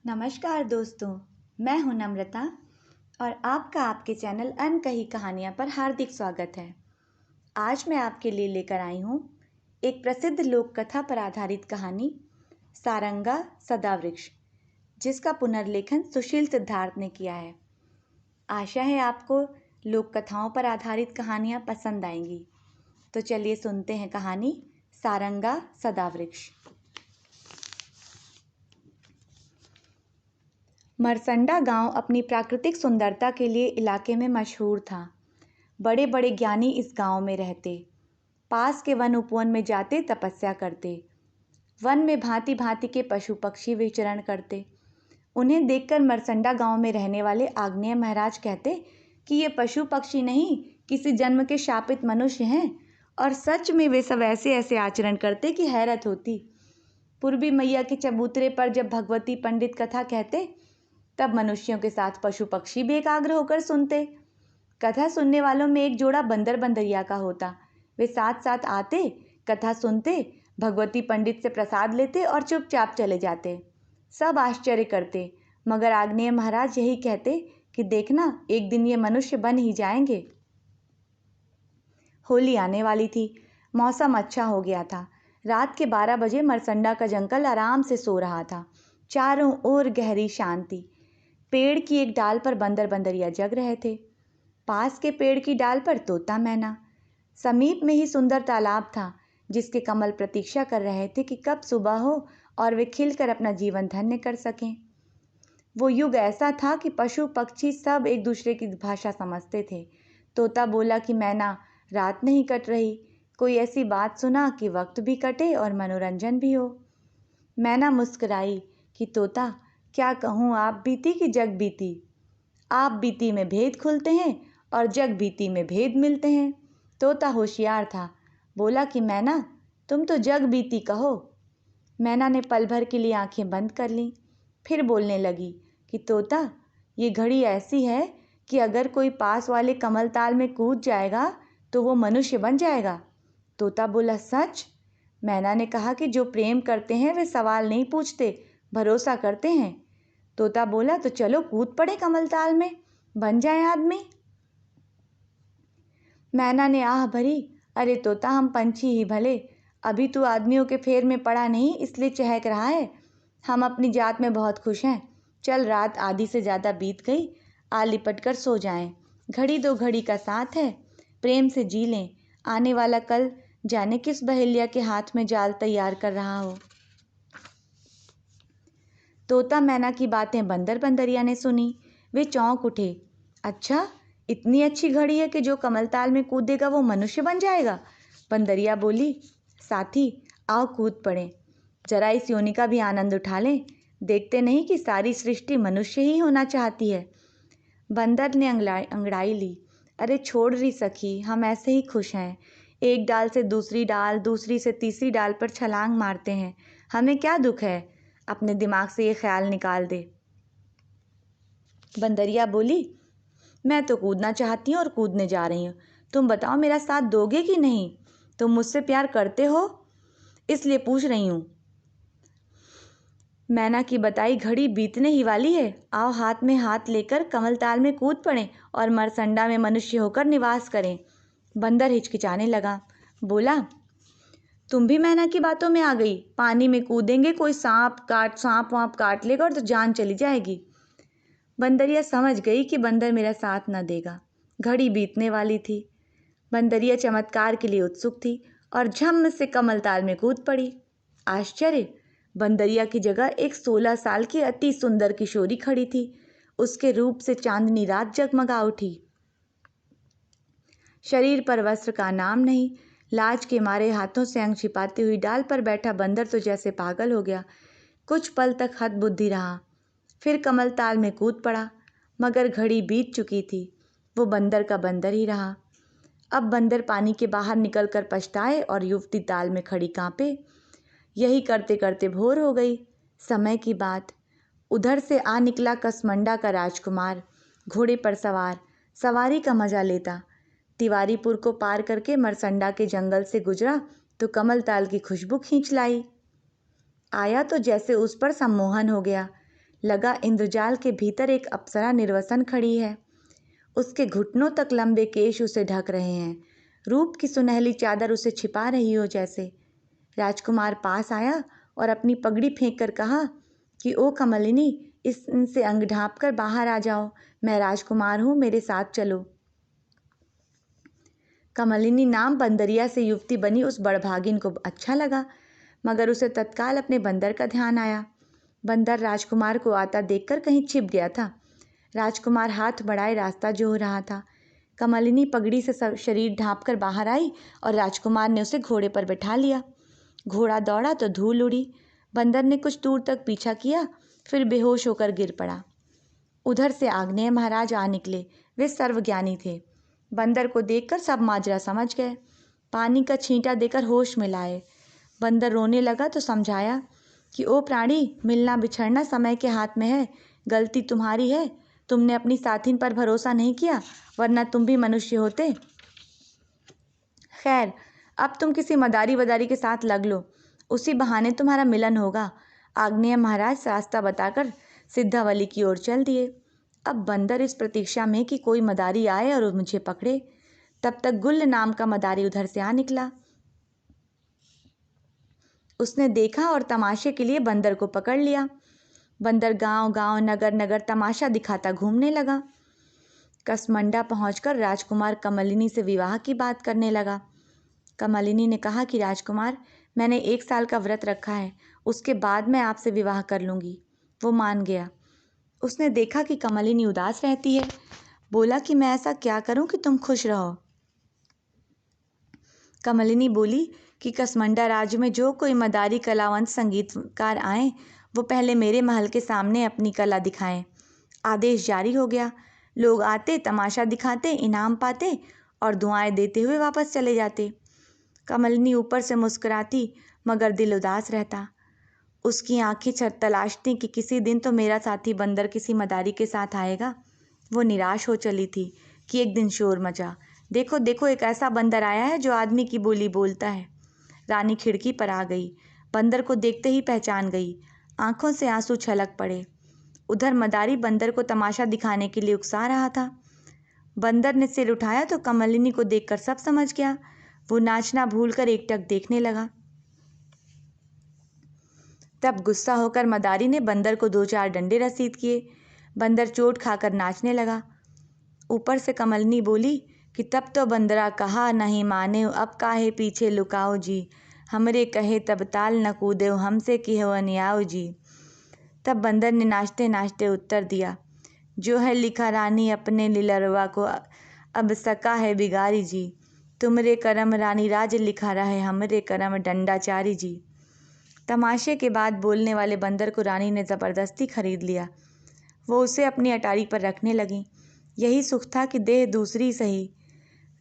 नमस्कार दोस्तों, मैं हूं नम्रता और आपका आपके चैनल अनकही कहानियां पर हार्दिक स्वागत है। आज मैं आपके लिए लेकर आई हूं एक प्रसिद्ध लोक कथा पर आधारित कहानी सारंगा सदावृक्ष, जिसका पुनर्लेखन सुशील सिद्धार्थ ने किया है। आशा है आपको लोक कथाओं पर आधारित कहानियां पसंद आएंगी। तो चलिए सुनते हैं कहानी सारंगा सदावृक्ष। मरसंडा गांव अपनी प्राकृतिक सुंदरता के लिए इलाके में मशहूर था। बड़े बड़े ज्ञानी इस गांव में रहते, पास के वन उपवन में जाते तपस्या करते। वन में भांति भांति के पशु पक्षी विचरण करते। उन्हें देखकर मरसंडा गांव में रहने वाले आग्नेय महाराज कहते कि ये पशु पक्षी नहीं, किसी जन्म के शापित मनुष्य हैं। और सच में वे सब ऐसे ऐसे आचरण करते कि हैरत होती। पूर्वी मैया के चबूतरे पर जब भगवती पंडित कथा कहते, तब मनुष्यों के साथ पशु पक्षी भी एकाग्र होकर सुनते। कथा सुनने वालों में एक जोड़ा बंदर बंदरिया का होता। वे साथ साथ आते, कथा सुनते, भगवती पंडित से प्रसाद लेते और चुपचाप चले जाते। सब आश्चर्य करते, मगर आग्नेय महाराज यही कहते कि देखना, एक दिन ये मनुष्य बन ही जाएंगे। होली आने वाली थी। मौसम अच्छा हो गया था। रात के 12 बजे मरसंडा का जंगल आराम से सो रहा था। चारों ओर गहरी शांति। पेड़ की एक डाल पर बंदर बंदरिया जग रहे थे। पास के पेड़ की डाल पर तोता मैना। समीप में ही सुंदर तालाब था, जिसके कमल प्रतीक्षा कर रहे थे कि कब सुबह हो और वे खिलकर अपना जीवन धन्य कर सकें। वो युग ऐसा था कि पशु पक्षी सब एक दूसरे की भाषा समझते थे। तोता बोला कि मैना, रात नहीं कट रही, कोई ऐसी बात सुना कि वक्त भी कटे और मनोरंजन भी हो। मैना मुस्कुराई कि तोता, क्या कहूँ, आप बीती कि जग बीती। आप बीती में भेद खुलते हैं और जग बीती में भेद मिलते हैं। तोता होशियार था, बोला कि मैना, तुम तो जग बीती कहो। मैना ने पल भर के लिए आंखें बंद कर लीं, फिर बोलने लगी कि तोता, ये घड़ी ऐसी है कि अगर कोई पास वाले कमल ताल में कूद जाएगा तो वो मनुष्य बन जाएगा। तोता बोला, सच? मैना ने कहा कि जो प्रेम करते हैं वे सवाल नहीं पूछते, भरोसा करते हैं। तोता बोला, तो चलो कूद पड़े कमल ताल में, बन जाए आदमी। मैना ने आह भरी, अरे तोता, हम पंछी ही भले, अभी तू आदमियों के फेर में पड़ा नहीं, इसलिए चहक रहा है। हम अपनी जात में बहुत खुश हैं। चल, रात आधी से ज़्यादा बीत गई, आ लिपट कर सो जाएं। घड़ी दो घड़ी का साथ है, प्रेम से जी लें। आने वाला कल जाने किस बहेलिया के हाथ में जाल तैयार कर रहा हो। तोता मैना की बातें बंदर बंदरिया ने सुनी। वे चौंक उठे। अच्छा, इतनी अच्छी घड़ी है कि जो कमल ताल में कूदेगा वो मनुष्य बन जाएगा। बंदरिया बोली, साथी, आओ कूद पड़े, जरा इस योनि का भी आनंद उठा लें। देखते नहीं कि सारी सृष्टि मनुष्य ही होना चाहती है। बंदर ने अंगड़ाई ली, अरे छोड़ रही सखी, हम ऐसे ही खुश हैं। एक डाल से दूसरी डाल, दूसरी से तीसरी डाल पर छलांग मारते हैं। हमें क्या दुख है, अपने दिमाग से ये ख्याल निकाल दे। बंदरिया बोली, मैं तो कूदना चाहती हूँ और कूदने जा रही हूँ। तुम बताओ, मेरा साथ दोगे कि नहीं? तुम मुझसे प्यार करते हो, इसलिए पूछ रही हूँ। मैना की बताई घड़ी बीतने ही वाली है। आओ हाथ में हाथ लेकर कमल ताल में कूद पड़ें और मरसंडा में मनुष्य होकर निवास करें। बंदर हिचकिचाने लगा, बोला, तुम भी मैना की बातों में आ गई। पानी में कूदेंगे, कोई सांप वाप काट लेगा और तो जान चली जाएगी। बंदरिया समझ गई कि बंदर मेरा साथ न देगा। घड़ी बीतने वाली थी। बंदरिया चमत्कार के लिए उत्सुक थी और झम से कमल ताल में कूद पड़ी। आश्चर्य, बंदरिया की जगह एक 16 साल की अति सुंदर किशोरी खड़ी थी। उसके रूप से चांदनी रात जगमगा उठी। शरीर पर वस्त्र का नाम नहीं। लाज के मारे हाथों से अंग छिपाती हुई डाल पर बैठा बंदर तो जैसे पागल हो गया। कुछ पल तक हतबुद्धि रहा, फिर कमल ताल में कूद पड़ा, मगर घड़ी बीत चुकी थी। वो बंदर का बंदर ही रहा। अब बंदर पानी के बाहर निकलकर पछताए और युवती ताल में खड़ी कांपे। यही करते करते भोर हो गई। समय की बात, उधर से आ निकला कसमंडा का राजकुमार, घोड़े पर सवार, सवारी का मजा लेता। तिवारीपुर को पार करके मरसंडा के जंगल से गुजरा तो कमल ताल की खुशबू खींच लाई। आया तो जैसे उस पर सम्मोहन हो गया। लगा इंद्रजाल के भीतर एक अप्सरा निर्वसन खड़ी है। उसके घुटनों तक लंबे केश उसे ढक रहे हैं, रूप की सुनहली चादर उसे छिपा रही हो जैसे। राजकुमार पास आया और अपनी पगड़ी फेंक कर कहा कि ओ कमलिनी, इनसे अंग ढांप कर बाहर आ जाओ, मैं राजकुमार हूँ, मेरे साथ चलो। कमलिनी नाम बंदरिया से युवती बनी उस बड़भागिन को अच्छा लगा, मगर उसे तत्काल अपने बंदर का ध्यान आया। बंदर राजकुमार को आता देखकर कहीं छिप गया था। राजकुमार हाथ बढ़ाए रास्ता जोह रहा था। कमलिनी पगड़ी से शरीर ढांपकर बाहर आई और राजकुमार ने उसे घोड़े पर बैठा लिया। घोड़ा दौड़ा तो धूल उड़ी। बंदर ने कुछ दूर तक पीछा किया, फिर बेहोश होकर गिर पड़ा। उधर से आग्नेय महाराज आ निकले। वे सर्वज्ञानी थे। बंदर को देखकर सब माजरा समझ गए। पानी का छींटा देकर होश में लाए। बंदर रोने लगा तो समझाया कि ओ प्राणी, मिलना बिछड़ना समय के हाथ में है, गलती तुम्हारी है, तुमने अपनी साथिन पर भरोसा नहीं किया, वरना तुम भी मनुष्य होते। खैर, अब तुम किसी मदारी वदारी के साथ लग लो, उसी बहाने तुम्हारा मिलन होगा। आग्नेय महाराज रास्ता बताकर सिद्धावली की ओर चल दिए। अब बंदर इस प्रतीक्षा में कि कोई मदारी आए और मुझे पकड़े। तब तक गुल्ल नाम का मदारी उधर से आ निकला। उसने देखा और तमाशे के लिए बंदर को पकड़ लिया। बंदर गांव गांव नगर नगर तमाशा दिखाता घूमने लगा। कसमंडा पहुंचकर राजकुमार कमलिनी से विवाह की बात करने लगा। कमलिनी ने कहा कि राजकुमार, मैंने 1 साल का व्रत रखा है, उसके बाद मैं आपसे विवाह कर लूँगी। वो मान गया। उसने देखा कि कमलिनी उदास रहती है, बोला कि मैं ऐसा क्या करूं कि तुम खुश रहो। कमलिनी बोली कि कसमंडा राज्य में जो कोई मदारी कलावंत संगीतकार आए, वो पहले मेरे महल के सामने अपनी कला दिखाएं। आदेश जारी हो गया। लोग आते, तमाशा दिखाते, इनाम पाते और दुआएं देते हुए वापस चले जाते। कमलिनी ऊपर से मुस्कुराती मगर दिल उदास रहता। उसकी आंखें तलाशती कि किसी दिन तो मेरा साथी बंदर किसी मदारी के साथ आएगा। वो निराश हो चली थी कि एक दिन शोर मचा, देखो देखो, एक ऐसा बंदर आया है जो आदमी की बोली बोलता है। रानी खिड़की पर आ गई। बंदर को देखते ही पहचान गई। आंखों से आंसू छलक पड़े। उधर मदारी बंदर को तमाशा दिखाने के लिए उकसा रहा था। बंदर ने सिर उठाया तो कमलिनी को देखकर सब समझ गया। वो नाचना भूलकर एकटक देखने लगा। तब गुस्सा होकर मदारी ने बंदर को 2-4 डंडे रसीद किए। बंदर चोट खाकर नाचने लगा। ऊपर से कमलिनी बोली कि तब तो बंदरा कहा नहीं माने, अब काहे पीछे लुकाओ जी, हमरे कहे तब ताल न कूदे, हमसे की हो अनियाओ जी। तब बंदर ने नाचते नाचते उत्तर दिया, जो है लिखा रानी अपने लीलरवा को, अब सका है बिगारी जी, तुमरे करम रानी राज लिखा रहे, हमरे करम डंडाचारी जी। तमाशे के बाद बोलने वाले बंदर को रानी ने ज़बरदस्ती खरीद लिया। वो उसे अपनी अटारी पर रखने लगी। यही सुख था कि देह दूसरी सही,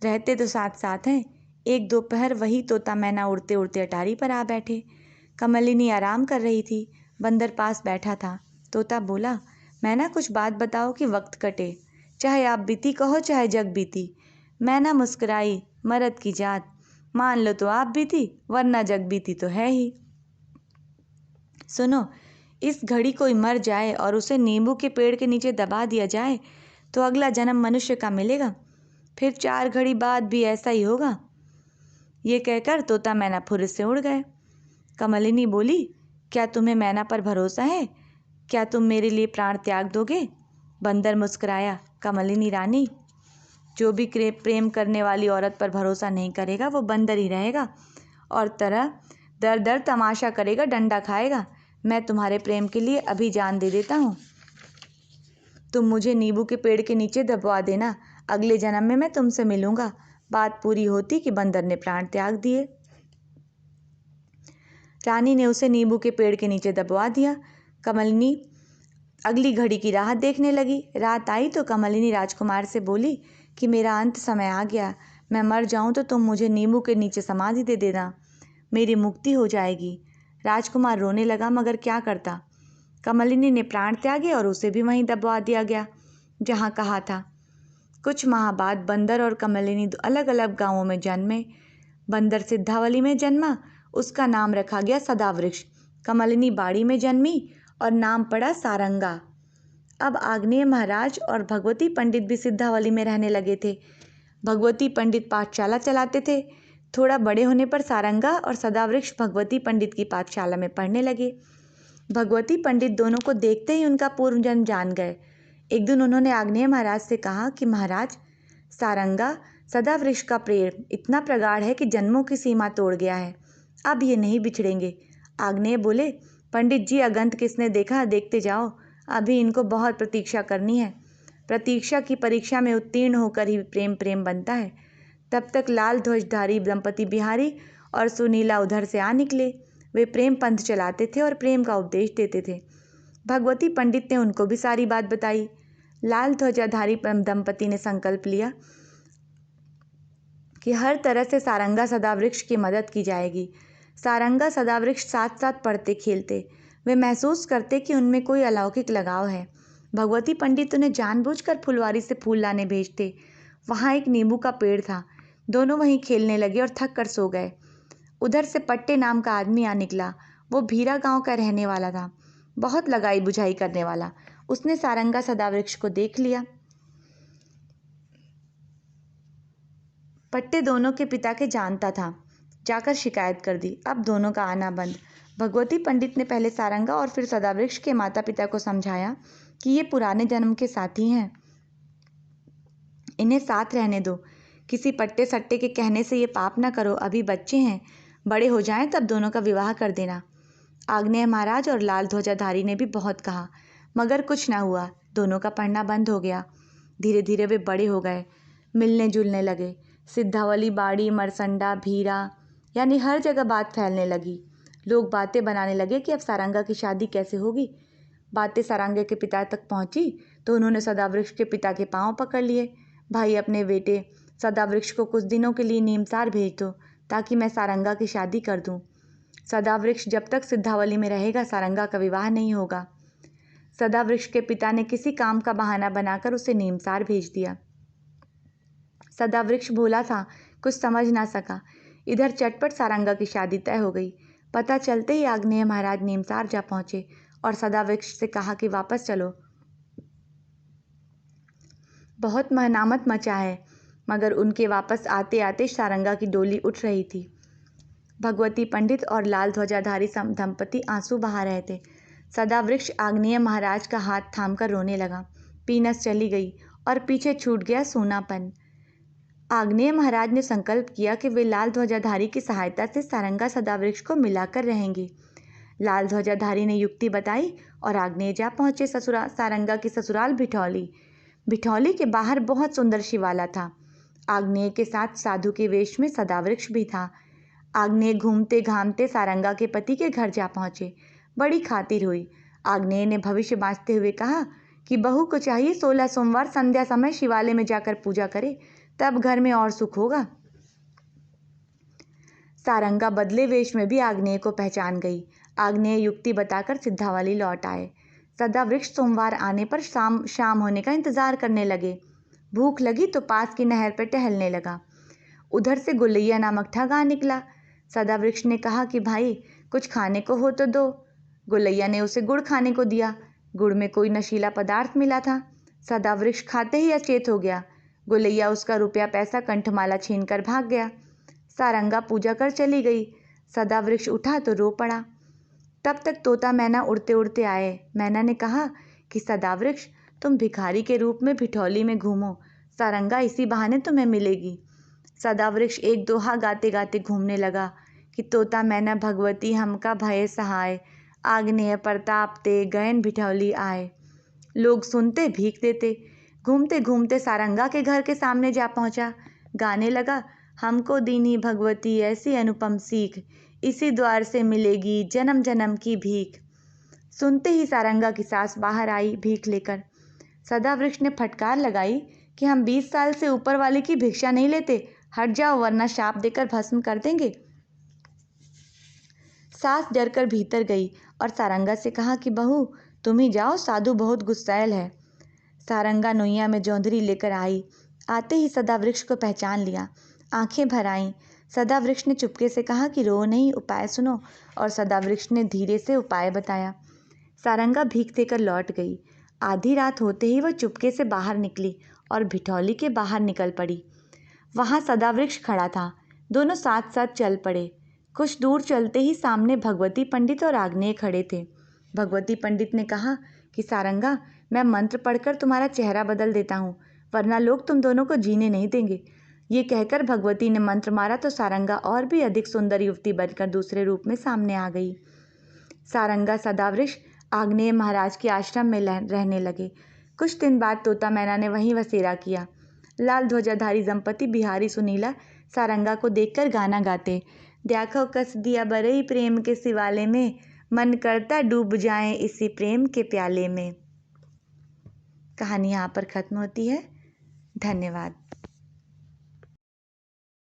रहते तो साथ साथ हैं। एक दोपहर वही तोता मैना उड़ते उड़ते अटारी पर आ बैठे। कमलिनी आराम कर रही थी। बंदर पास बैठा था। तोता बोला, मैना कुछ बात बताओ कि वक्त कटे, चाहे आप बीती कहो चाहे जग बीती। मैना मुस्कुराई, मर्द की जात, मान लो तो आप बीती, वरना जग बीती तो है ही। सुनो, इस घड़ी कोई मर जाए और उसे नींबू के पेड़ के नीचे दबा दिया जाए तो अगला जन्म मनुष्य का मिलेगा, फिर 4 घड़ी बाद भी ऐसा ही होगा। ये कहकर तोता मैना फुर्र से उड़ गए। कमलिनी बोली, क्या तुम्हें मैना पर भरोसा है? क्या तुम मेरे लिए प्राण त्याग दोगे? बंदर मुस्कुराया, कमलिनी रानी, जो भी प्रेम करने वाली औरत पर भरोसा नहीं करेगा वो बंदर ही रहेगा और दर दर तमाशा करेगा, डंडा खाएगा। मैं तुम्हारे प्रेम के लिए अभी जान दे देता हूँ। तुम मुझे नींबू के पेड़ के नीचे दबवा देना, अगले जन्म में मैं तुमसे मिलूंगा। बात पूरी होती कि बंदर ने प्राण त्याग दिए। रानी ने उसे नींबू के पेड़ के नीचे दबवा दिया। कमलिनी अगली घड़ी की राह देखने लगी। रात आई तो कमलिनी राजकुमार से बोली कि मेरा अंत समय आ गया, मैं मर जाऊं तो तुम मुझे नींबू के नीचे समाधि दे देना, मेरी मुक्ति हो जाएगी। राजकुमार रोने लगा मगर क्या करता। कमलिनी ने प्राण त्यागे और उसे भी वहीं दबवा दिया गया जहाँ कहा था। कुछ माह बाद बंदर और कमलिनी अलग अलग गांवों में जन्मे। बंदर सिद्धावली में जन्मा, उसका नाम रखा गया सदावृक्ष। कमलिनी बाड़ी में जन्मी और नाम पड़ा सारंगा। अब आग्नेय महाराज और भगवती पंडित भी सिद्धावली में रहने लगे थे। भगवती पंडित पाठशाला चलाते थे। थोड़ा बड़े होने पर सारंगा और सदावृक्ष भगवती पंडित की पाठशाला में पढ़ने लगे। भगवती पंडित दोनों को देखते ही उनका पूर्व जन्म जान गए। एक दिन उन्होंने आग्नेय महाराज से कहा कि महाराज, सारंगा सदावृक्ष का प्रेम इतना प्रगाढ़ है कि जन्मों की सीमा तोड़ गया है। अब ये नहीं बिछड़ेंगे। आग्नेय बोले, पंडित जी, अगंत किसने देखा, देखते जाओ, अभी इनको बहुत प्रतीक्षा करनी है। प्रतीक्षा की परीक्षा में उत्तीर्ण होकर ही प्रेम प्रेम बनता है। तब तक लाल ध्वजधारी दंपति बिहारी और सुनीला उधर से आ निकले। वे प्रेम पंथ चलाते थे और प्रेम का उपदेश देते थे। भगवती पंडित ने उनको भी सारी बात बताई। लाल ध्वजाधारी दंपति ने संकल्प लिया कि हर तरह से सारंगा सदावृक्ष की मदद की जाएगी। सारंगा सदावृक्ष साथ साथ पढ़ते खेलते। वे महसूस करते कि उनमें कोई अलौकिक लगाव है। भगवती पंडित उन्हें जानबूझकर फुलवारी से फूल लाने भेजते। वहाँ एक नींबू का पेड़ था। दोनों वहीं खेलने लगे और थक कर सो गए। उधर से पट्टे नाम का आदमी आ निकला। वो भीरा गांव का रहने वाला था, बहुत लगाई बुझाई करने वाला। उसने सारंगा सदावृक्ष को देख लिया। पट्टे दोनों के पिता के जानता था। जाकर शिकायत कर दी। अब दोनों का आना बंद। भगवती पंडित ने पहले सारंगा और फिर सदावृक्ष के माता पिता को समझाया कि ये पुराने जन्म के साथी हैं, इन्हें साथ रहने दो। किसी पट्टे सट्टे के कहने से ये पाप ना करो, अभी बच्चे हैं, बड़े हो जाएं तब दोनों का विवाह कर देना। आग्नेय महाराज और लाल ध्वजाधारी ने भी बहुत कहा, मगर कुछ ना हुआ। दोनों का पढ़ना बंद हो गया। धीरे धीरे वे बड़े हो गए, मिलने जुलने लगे। सिद्धावली, बाड़ी, मरसंडा, भीरा, यानी हर जगह बात फैलने लगी। लोग बातें बनाने लगे कि अब सारंगा की शादी कैसे होगी। बातें सारंगा के पिता तक पहुंची तो उन्होंने सदावृक्ष के पिता के पांव पकड़ लिए। भाई, अपने बेटे सदावृक्ष को कुछ दिनों के लिए नीमसार भेज दो ताकि मैं सारंगा की शादी कर दूं। सदावृक्ष जब तक सिद्धावली में रहेगा सारंगा का विवाह नहीं होगा। सदावृक्ष के पिता ने किसी काम का बहाना बनाकर उसे नीमसार भेज दिया। सदावृक्ष भोला था, कुछ समझ ना सका। इधर चटपट सारंगा की शादी तय हो गई। पता चलते ही आग्नेय महाराज नीमसार जा पहुंचे और सदावृक्ष से कहा कि वापस चलो, बहुत महनामत मचा है। मगर उनके वापस आते आते सारंगा की डोली उठ रही थी। भगवती पंडित और लाल ध्वजाधारी दंपति आंसू बहा रहे थे। सदावृक्ष आग्नेय महाराज का हाथ थामकर रोने लगा। पीनस चली गई और पीछे छूट गया सूनापन। आग्नेय महाराज ने संकल्प किया कि वे लाल ध्वजाधारी की सहायता से सारंगा सदावृक्ष को मिलाकर रहेंगे। लाल ध्वजाधारी ने युक्ति बताई और आग्नेय जा पहुंचे सारंगा की ससुराल भिठौली। भिठौली के बाहर बहुत सुंदर शिवाला था। आग्नेय के साथ साधु के वेश में सदावृक्ष भी था। आग्नेय घूमते घामते सारंगा के पति के घर जा पहुंचे। बड़ी खातिर हुई। आग्नेय ने भविष्य बांचते हुए कहा कि बहू को चाहिए 16 सोमवार संध्या समय शिवालय में जाकर पूजा करे, तब घर में और सुख होगा। सारंगा बदले वेश में भी आग्नेय को पहचान गई। आग्नेय युक्ति बताकर सिद्धावली लौट आए। सदावृक्ष सोमवार आने पर शाम होने का इंतजार करने लगे। भूख लगी तो पास की नहर पर टहलने लगा। उधर से गुलैया नामक ठग आ निकला। सदावृक्ष ने कहा कि भाई, कुछ खाने को हो तो दो। गुलैया ने उसे गुड़ खाने को दिया। गुड़ में कोई नशीला पदार्थ मिला था। सदावृक्ष खाते ही अचेत हो गया। गुलैया उसका रुपया पैसा कंठमाला छीनकर भाग गया। सारंगा पूजा कर चली गई। सदावृक्ष उठा तो रो पड़ा। तब तक तोता मैना उड़ते उड़ते आए। मैना ने कहा कि सदावृक्ष, तुम भिखारी के रूप में भिठौली में घूमो, सारंगा इसी बहाने तुम्हें मिलेगी। सदावृक्ष एक दोहा गाते गाते घूमने लगा कि तोता मैना भगवती हमका भय सहाय, आग्नेय प्रताप ते गयन भिठौली आए। लोग सुनते, भीख देते। घूमते घूमते सारंगा के घर के सामने जा पहुंचा। गाने लगा, हमको दीनी भगवती ऐसी अनुपम सीख, इसी द्वार से मिलेगी जन्म जन्म की भीख। सुनते ही सारंगा की सास बाहर आई भीख लेकर। सदावृक्ष ने फटकार लगाई कि हम 20 साल से ऊपर वाले की भिक्षा नहीं लेते, हट जाओ वरना शाप देकर भस्म कर देंगे। सास डरकर भीतर गई और सारंगा से कहा कि बहू, तुम ही जाओ, साधु बहुत गुस्सैल है। सारंगा नोइया में जौंधरी लेकर आई। आते ही सदावृक्ष को पहचान लिया। आंखें भर आईं। सदावृक्ष ने चुपके से कहा कि रो नहीं, उपाय सुनो। और सदावृक्ष ने धीरे से उपाय बताया। सारंगा भीख देकर लौट गई। आधी रात होते ही वह चुपके से बाहर निकली और भिठौली के बाहर निकल पड़ी। वहाँ सदावृक्ष खड़ा था। दोनों साथ साथ चल पड़े। कुछ दूर चलते ही सामने भगवती पंडित और आग्नेय खड़े थे। भगवती पंडित ने कहा कि सारंगा, मैं मंत्र पढ़कर तुम्हारा चेहरा बदल देता हूँ, वरना लोग तुम दोनों को जीने नहीं देंगे। ये कहकर भगवती ने मंत्र मारा तो सारंगा और भी अधिक सुंदर युवती बनकर दूसरे रूप में सामने आ गई। सारंगा सदावृक्ष आग्नेय महाराज के आश्रम में रहने लगे। कुछ दिन बाद तोता मैना ने वहीं बसेरा किया। लाल ध्वजाधारी दंपति बिहारी सुनीला सारंगा को देखकर गाना गाते, देखो कस दिया बरई प्रेम के शिवाले में, मन करता डूब जाएं इसी प्रेम के प्याले में। कहानी यहाँ पर खत्म होती है। धन्यवाद।